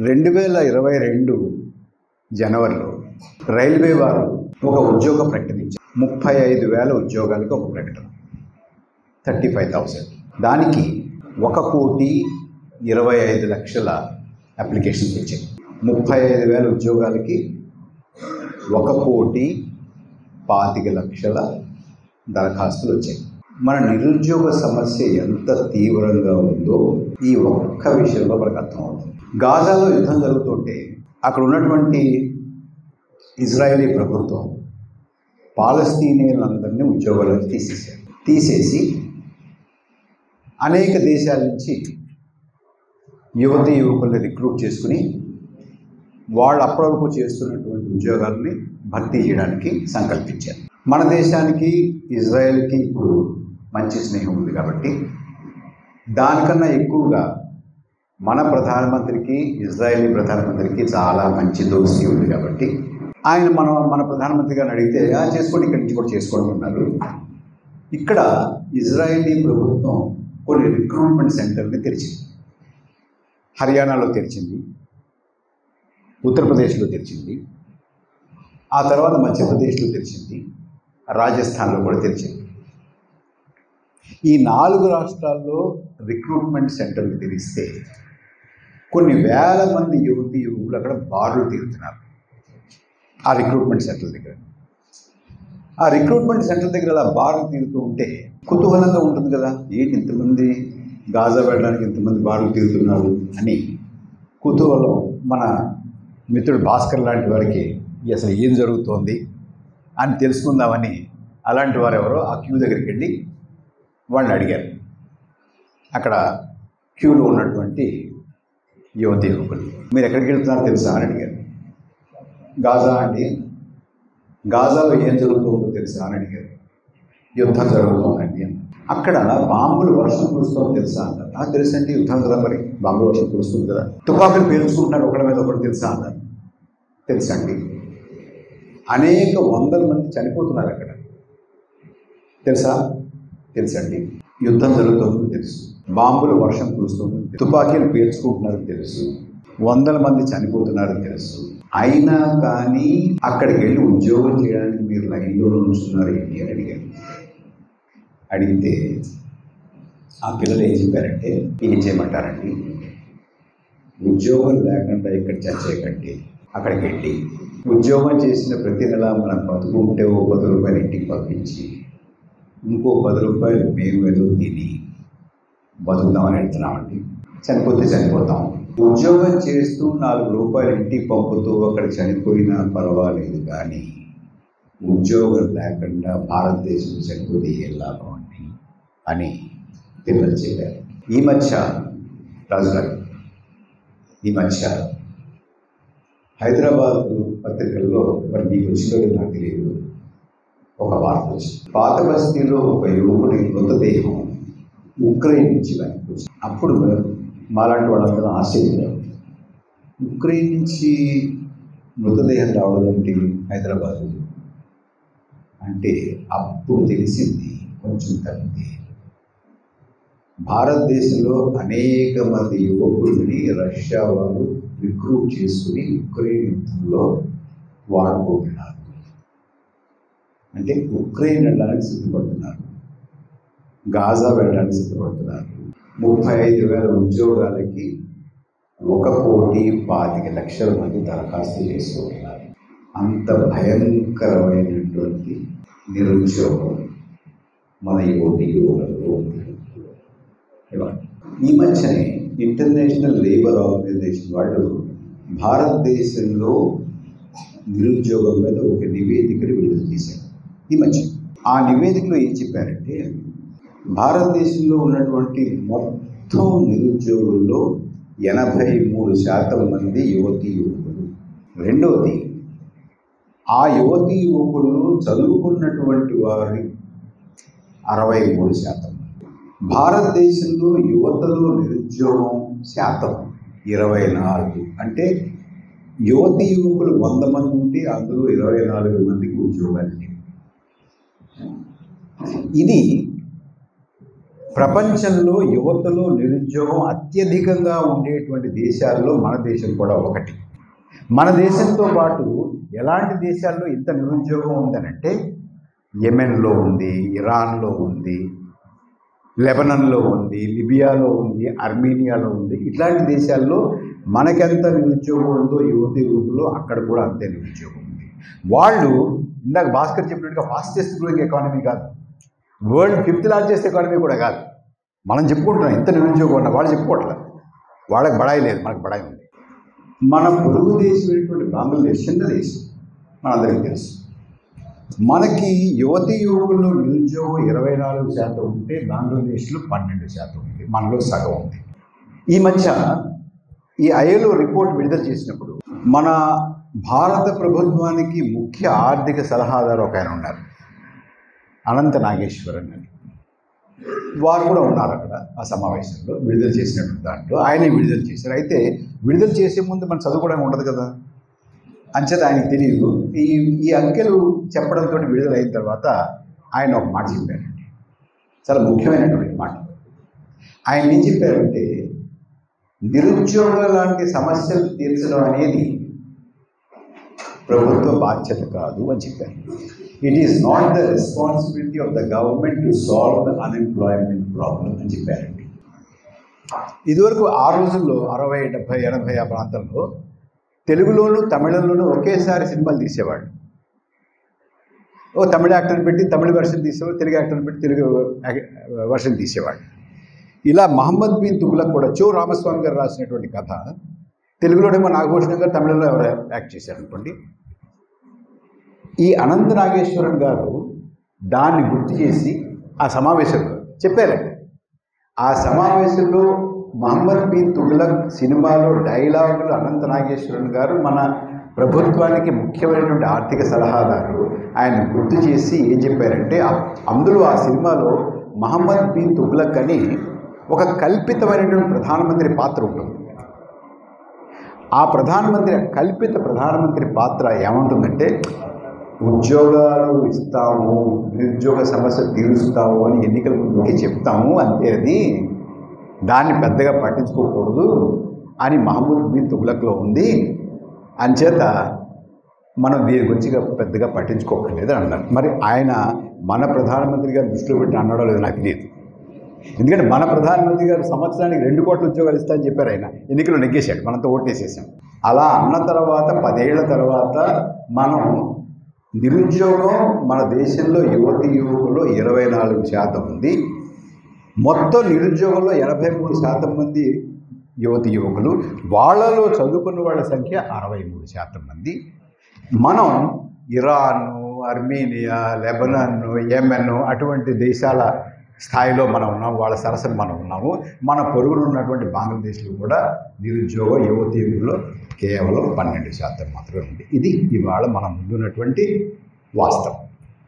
2022 జనవరిలో రైల్వే వారు ఒక ఉద్యోగం ప్రకటించారు. 35,000 ఉద్యోగాలకు ఒక ప్రకటన, 35,000. దానికి 1,25,00,000 అప్లికేషన్స్ వచ్చాయి. 35,000 ఉద్యోగాలకి 1,25,00,000 దరఖాస్తులు వచ్చాయి. మన నిరుద్యోగ సమస్య ఎంత తీవ్రంగా ఉందో ఈ ఒక్క విషయంలో మనకు అర్థమవుతుంది. గాజాలో యుద్ధం జరుగుతుంటే అక్కడ ఉన్నటువంటి ఇజ్రాయేలీ ప్రభుత్వం పాలస్తీనియన్లందరినీ ఉద్యోగాలకు తీసేసి అనేక దేశాల నుంచి యువకుల్ని రిక్రూట్ చేసుకుని వాళ్ళు అప్పటివరకు చేస్తున్నటువంటి ఉద్యోగాలని భర్తీ చేయడానికి సంకల్పించారు. మన దేశానికి ఇజ్రాయెల్కి ఇప్పుడు మంచి స్నేహం ఉంది కాబట్టి దానికన్నా ఎక్కువగా మన ప్రధానమంత్రికి ఇజ్రాయేలీ ప్రధానమంత్రికి చాలా మంచి దోస్తి ఉంది కాబట్టి ఆయన మన ప్రధానమంత్రి గారిని అడిగితే చేసుకోండి, ఇక్కడి నుంచి కూడా చేసుకోవడం ఉన్నారు. ఇక్కడ ఇజ్రాయేలీ ప్రభుత్వం కొన్ని రిక్రూట్మెంట్ సెంటర్ని తెరిచింది. హర్యానాలో తెరిచింది, ఉత్తరప్రదేశ్లో తెరిచింది, ఆ తర్వాత మధ్యప్రదేశ్లో తెరిచింది, రాజస్థాన్లో కూడా తెరిచింది. ఈ 4 రాష్ట్రాల్లో రిక్రూట్మెంట్ సెంటర్లు తెరిస్తే కొన్ని వేల మంది యువకులు అక్కడ బారులు తీరుతున్నారు. ఆ రిక్రూట్మెంట్ సెంటర్ దగ్గర అలా బారులు తీరుతూ ఉంటే కుతూహలంగా ఉంటుంది కదా, ఏంటి ఇంతమంది గాజా వెళ్ళడానికి ఇంతమంది బారులు తీరుతున్నారు అని కుతూహలం మన మిత్రుడు భాస్కర్ లాంటి వారికి అసలు ఏం జరుగుతోంది అని తెలుసుకుందామని అలాంటి వారు ఎవరో ఆ క్యూ దగ్గరికి వెళ్ళి వాళ్ళని అడిగారు. అక్కడ క్యూలో ఉన్నటువంటి యువకులు, మీరు ఎక్కడికి వెళ్తున్నారో తెలుసా అని అడిగారు. గాజా అండి, గాజాలో ఏం జరుగుతుందో తెలుసా అని అడిగారు. యుద్ధం జరుగుతోందండి అని. అక్కడ బాంబులు వర్షం కురుస్తుందో తెలుసా అన్నారు. తెలుసండి, యుద్ధం కదా, మరి బాంబులు వర్షం కురుస్తుంది కదా, తుపాకులు పేల్చుకుంటున్నారు ఒకరి మీద ఒకటి తెలుసా అన్నారు. తెలుసండి. అనేక వందల మంది చనిపోతున్నారు అక్కడ తెలుసా. తెలుసండి. యుద్ధం జరుగుతుందని తెలుసు, బాంబులు వర్షం కురుస్తుందని, తుపాకీలు పేర్చుకుంటున్నారని తెలుసు, వందల మంది చనిపోతున్నారని తెలుసు. అయినా కానీ అక్కడికి వెళ్ళి ఉద్యోగం చేయడానికి మీరు లైన్లో ఉంచుతున్నారు ఏంటి అని అడిగారు. అడిగితే ఆ పిల్లలు ఏం చెప్పారంటే, ఏం చేయమంటారండి, ఉద్యోగం లేకుండా ఇక్కడ చచ్చే కంటే అక్కడికి వెళ్ళి ఉద్యోగం చేసిన ప్రతి నెల మనం బతుకుంటే ఓ 10 రూపాయలు ఇంటికి పంపించి ఇంకో 10 రూపాయలు మేము ఏదో తిని బతుకుదామని వెళ్తున్నామండి. చనిపోతే చనిపోతాం. ఉద్యోగం చేస్తూ 4 రూపాయలు ఇంటికి పంపుతూ అక్కడ చనిపోయినా పర్వాలేదు, కానీ ఉద్యోగం లేకుండా భారతదేశం చనిపోతే ఏం లాభం అండి అని పిల్లలు చెప్పారు. ఈ మధ్య రాజుగారు, ఈ మధ్య హైదరాబాద్ పత్రికల్లో, మరి మీకు వచ్చిందో నాకు తెలియదు, ఒక వార్త వచ్చింది. పాత బస్తీలో ఒక యువకుడి మృతదేహం ఉక్రెయిన్ నుంచి వచ్చింది. అప్పుడు మాలాంటి వాళ్ళందరూ ఆశ్చర్యపోయారు. ఉక్రెయిన్ నుంచి మృతదేహం రావడం ఏంటి హైదరాబాద్ అంటే అప్పుడు తెలిసింది కొంచెం తగ్గింది. భారతదేశంలో అనేక మంది యువకుల్ని రష్యా వాళ్ళు రిక్రూట్ చేసుకుని ఉక్రెయిన్ యుద్ధంలో వాడుకుంటున్నారు. అంటే ఉక్రెయిన్ వెళ్ళడానికి సిద్ధపడుతున్నారు, గాజా వెళ్ళడానికి సిద్ధపడుతున్నారు. 35,000 ఉద్యోగాలకి 1,25,00,000 మంది దరఖాస్తు చేసుకుంటున్నారు. అంత భయంకరమైనటువంటి నిరుద్యోగం మన యువకులలో ఉంది. ఈ మధ్యనే ఇంటర్నేషనల్ లేబర్ ఆర్గనైజేషన్ వాళ్ళు భారతదేశంలో నిరుద్యోగం మీద ఒక నివేదికను విడుదల చేశారు ఈ మధ్య. ఆ నివేదికలో ఏం చెప్పారంటే, భారతదేశంలో ఉన్నటువంటి మొత్తం నిరుద్యోగుల్లో 83% మంది యువకులు. రెండవది, ఆ యువకులు చదువుకున్నటువంటి వారి 63%. భారతదేశంలో యువతలో నిరుద్యోగం శాతం 24. అంటే యువకులు 100 మంది ఉంటే అందులో 24 మందికి ఉద్యోగాలు లేవు. ఇది ప్రపంచంలో యువతలో నిరుద్యోగం అత్యధికంగా ఉండేటువంటి దేశాల్లో మన దేశం కూడా ఒకటి. మన దేశంతో పాటు ఎలాంటి దేశాల్లో ఇంత నిరుద్యోగం ఉందనంటే యెమెన్లో ఉంది, ఇరాన్లో ఉంది, లెబనాన్లో ఉంది, లిబియాలో ఉంది, అర్మేనియాలో ఉంది. ఇట్లాంటి దేశాల్లో మనకెంత నిరుద్యోగం ఉందో యువతలో అక్కడ కూడా అంతే నిరుద్యోగం ఉంది. వాళ్ళు ఇందాక భాస్కర్ చెప్పినట్టుగా ఫాస్టెస్ట్ గ్రోయింగ్ ఎకానమీ కాదు, వరల్డ్ 5th లార్జెస్ట్ ఎకానమీ కూడా కాదు. మనం చెప్పుకుంటున్నాం ఇంత నిరుద్యోగం ఉన్న, వాళ్ళు చెప్పుకోవట్లేదు. వాళ్ళకి బడాయి లేదు, మనకు బడాయి ఉంది. మన పొరుగు దేశమైనటువంటి బంగ్లాదేశ్ చిన్న దేశం, మనందరికీ తెలుసు. మనకి యువకుల్లో నిరుద్యోగం 24% ఉంటే బంగ్లాదేశ్లో 12% ఉంది, మనలో సగం ఉంది. ఈ మధ్య ఈ ఐఎల్ఓ రిపోర్ట్ విడుదల చేసినప్పుడు మన భారత ప్రభుత్వానికి ముఖ్య ఆర్థిక సలహాదారు ఒక ఆయన ఉన్నారు, అనంత నాగేశ్వరన్ అని. వారు కూడా ఉన్నారు అక్కడ ఆ సమావేశంలో విడుదల చేసినటువంటి దాంట్లో. ఆయనే విడుదల చేశారు. అయితే విడుదల చేసే ముందు మనం చదువుకోవడానికి ఉండదు కదా, అంచేత ఆయనకు తెలియదు. ఈ అంకెలు చెప్పడంతో విడుదల అయిన తర్వాత ఆయన ఒక మాట చెప్పారండి, చాలా ముఖ్యమైనటువంటి మాట. ఆయన ఏం చెప్పారంటే, నిరుద్యోగుల లాంటి సమస్యలు తీర్చడం అనేది ప్రభుత్వ బాధ్యత కాదు అని చెప్పారు. It is not the responsibility of the government to solve the unemployment problem అని చెప్పారండి. ఇదివరకు ఆ రోజుల్లో 60, 70, 80 ఆ ప్రాంతంలో తెలుగులోను తమిళంలోనూ ఒకేసారి సినిమాలు తీసేవాడు. ఓ తమిళ యాక్టర్ని పెట్టి తమిళ వెర్షన్ తీసేవాడు, తెలుగు యాక్టర్ని పెట్టి తెలుగు వెర్షన్ తీసేవాడు. ఇలా మహమ్మద్ బిన్ తుగ్లక్ కూడా చో రామస్వామి గారు రాసినటువంటి కథ తెలుగులోనేమో నాగభూషణం గారు, తమిళంలో ఎవరు యాక్ట్ చేశారనుకోండి. ఈ అనంత నాగేశ్వరన్ గారు దాన్ని గుర్తు చేసి ఆ సమావేశంలో చెప్పారండి. ఆ సమావేశంలో మహమ్మద్ బిన్ తుగ్లక్ సినిమాలో డైలాగులు అనంత నాగేశ్వరన్ గారు మన ప్రభుత్వానికి ముఖ్యమైనటువంటి ఆర్థిక సలహాదారు, ఆయన గుర్తు చేసి ఏం చెప్పారంటే, అందులో ఆ సినిమాలో మహమ్మద్ బిన్ తుగ్లక్ అని ఒక కల్పితమైనటువంటి ప్రధానమంత్రి పాత్ర ఉంటుంది. ఆ కల్పిత ప్రధానమంత్రి పాత్ర ఏమంటుందంటే, ఉద్యోగాలు ఇస్తాము, నిరుద్యోగ సమస్య తీరుస్తాము అని ఎన్నికల ముందుకి చెప్తాము, అంతే, అది దాన్ని పెద్దగా పట్టించుకోకూడదు అని మహమ్మద్ బిన్ తుగ్లక్లో ఉంది. అంచేత మనం దీని గురించి పెద్దగా పట్టించుకోకర్లేదు అన్నారు. మరి ఆయన మన ప్రధానమంత్రి గారు దృష్టిలో పెట్టి అన్నాడో లేదో నాకు తెలియదు. ఎందుకంటే మన ప్రధానమంత్రి గారు సంవత్సరానికి 2 కోట్ల ఉద్యోగాలు ఇస్తారని చెప్పారు. ఆయన ఎన్నికలు నెగ్గేశాడు, మనంతా ఓటేసేసాం. అలా అన్న తర్వాత 10 ఏళ్ల తర్వాత మనం నిరుద్యోగం మన దేశంలో యువకులు 24% ఉంది. మొత్తం నిరుద్యోగంలో 83% మంది యువకులు, వాళ్ళలో చదువుకున్న వాళ్ళ సంఖ్య 63% మంది. మనం ఇరాన్, అర్మేనియా, లెబనాన్, యెమెన్ అటువంటి దేశాల స్థాయిలో మనం ఉన్నాము, వాళ్ళ సరసన మనం ఉన్నాము. మన పొరుగులు ఉన్నటువంటి బంగ్లాదేశ్లో కూడా నిరుద్యోగ యువకుల్లో కేవలం 12% మాత్రమే ఉంది. ఇది ఇవాళ మన ముందున్నటువంటి వాస్తవం.